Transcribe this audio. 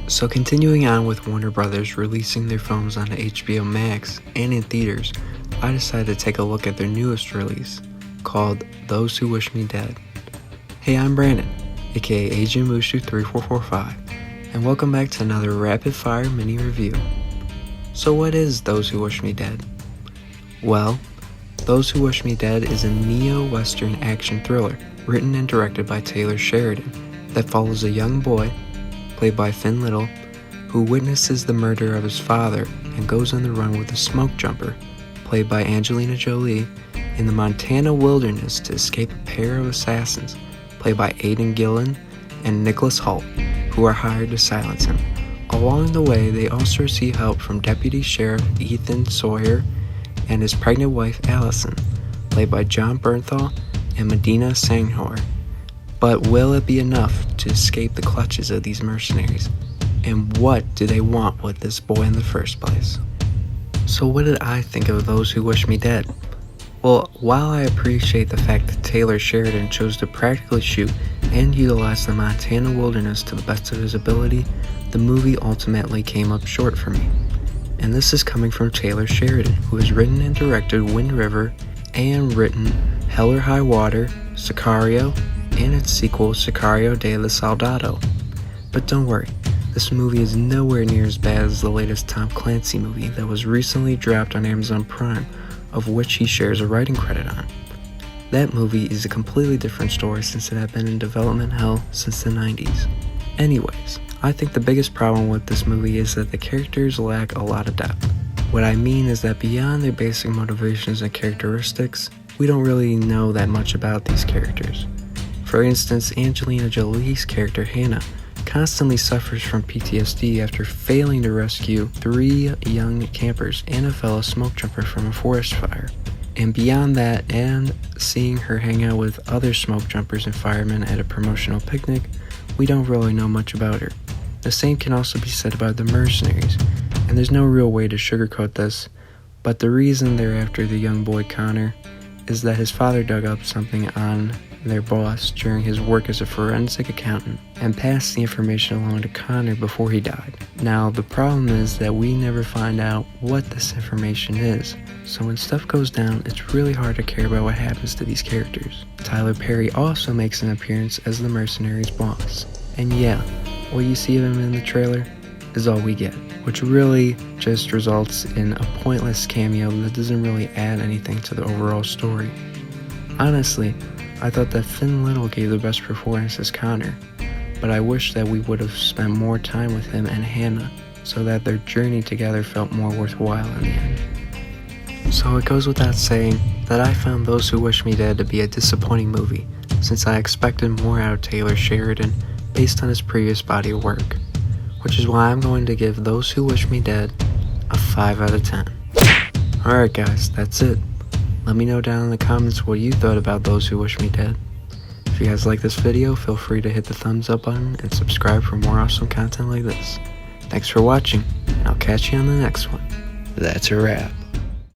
So continuing on with Warner Brothers releasing their films on HBO Max and in theaters, I decided to take a look at their newest release, called Those Who Wish Me Dead. Hey, I'm Brandon, aka Agent Mushu 3445, and welcome back to another rapid fire mini review. So what is Those Who Wish Me Dead? Well, Those Who Wish Me Dead is a neo-western action thriller written and directed by Taylor Sheridan that follows a young boy, played by Finn Little, who witnesses the murder of his father and goes on the run with a smoke jumper, played by Angelina Jolie, in the Montana wilderness to escape a pair of assassins, played by Aidan Gillen and Nicholas Hoult, who are hired to silence him. Along the way, they also receive help from Deputy Sheriff Ethan Sawyer and his pregnant wife Allison, played by Jon Bernthal and Medina Senghore. But will it be enough to escape the clutches of these mercenaries? And what do they want with this boy in the first place? So what did I think of Those Who Wish Me Dead? Well, while I appreciate the fact that Taylor Sheridan chose to practically shoot and utilize the Montana wilderness to the best of his ability, the movie ultimately came up short for me. And this is coming from Taylor Sheridan, who has written and directed Wind River and written Hell or High Water, Sicario, and its sequel, Sicario de la Soldado. But don't worry, this movie is nowhere near as bad as the latest Tom Clancy movie that was recently dropped on Amazon Prime, of which he shares a writing credit on. That movie is a completely different story since it had been in development hell since the 90s. Anyways, I think the biggest problem with this movie is that the characters lack a lot of depth. What I mean is that beyond their basic motivations and characteristics, we don't really know that much about these characters. For instance, Angelina Jolie's character Hannah constantly suffers from PTSD after failing to rescue 3 young campers and a fellow smoke jumper from a forest fire. And beyond that, and seeing her hang out with other smoke jumpers and firemen at a promotional picnic, we don't really know much about her. The same can also be said about the mercenaries, and there's no real way to sugarcoat this, but the reason they're after the young boy Connor is that his father dug up something on their boss during his work as a forensic accountant and passed the information along to Connor before he died. Now, the problem is that we never find out what this information is, so when stuff goes down, it's really hard to care about what happens to these characters. Tyler Perry also makes an appearance as the mercenaries' boss, and yeah, what you see of him in the trailer is all we get, which really just results in a pointless cameo that doesn't really add anything to the overall story. Honestly, I thought that Finn Little gave the best performance as Connor, but I wish that we would have spent more time with him and Hannah so that their journey together felt more worthwhile in the end. So it goes without saying that I found Those Who Wish Me Dead to be a disappointing movie, since I expected more out of Taylor Sheridan based on his previous body of work, which is why I'm going to give Those Who Wish Me Dead a 5 out of 10. Alright guys, that's it. Let me know down in the comments what you thought about Those Who Wish Me Dead. If you guys like this video, feel free to hit the thumbs up button and subscribe for more awesome content like this. Thanks for watching, and I'll catch you on the next one. That's a wrap.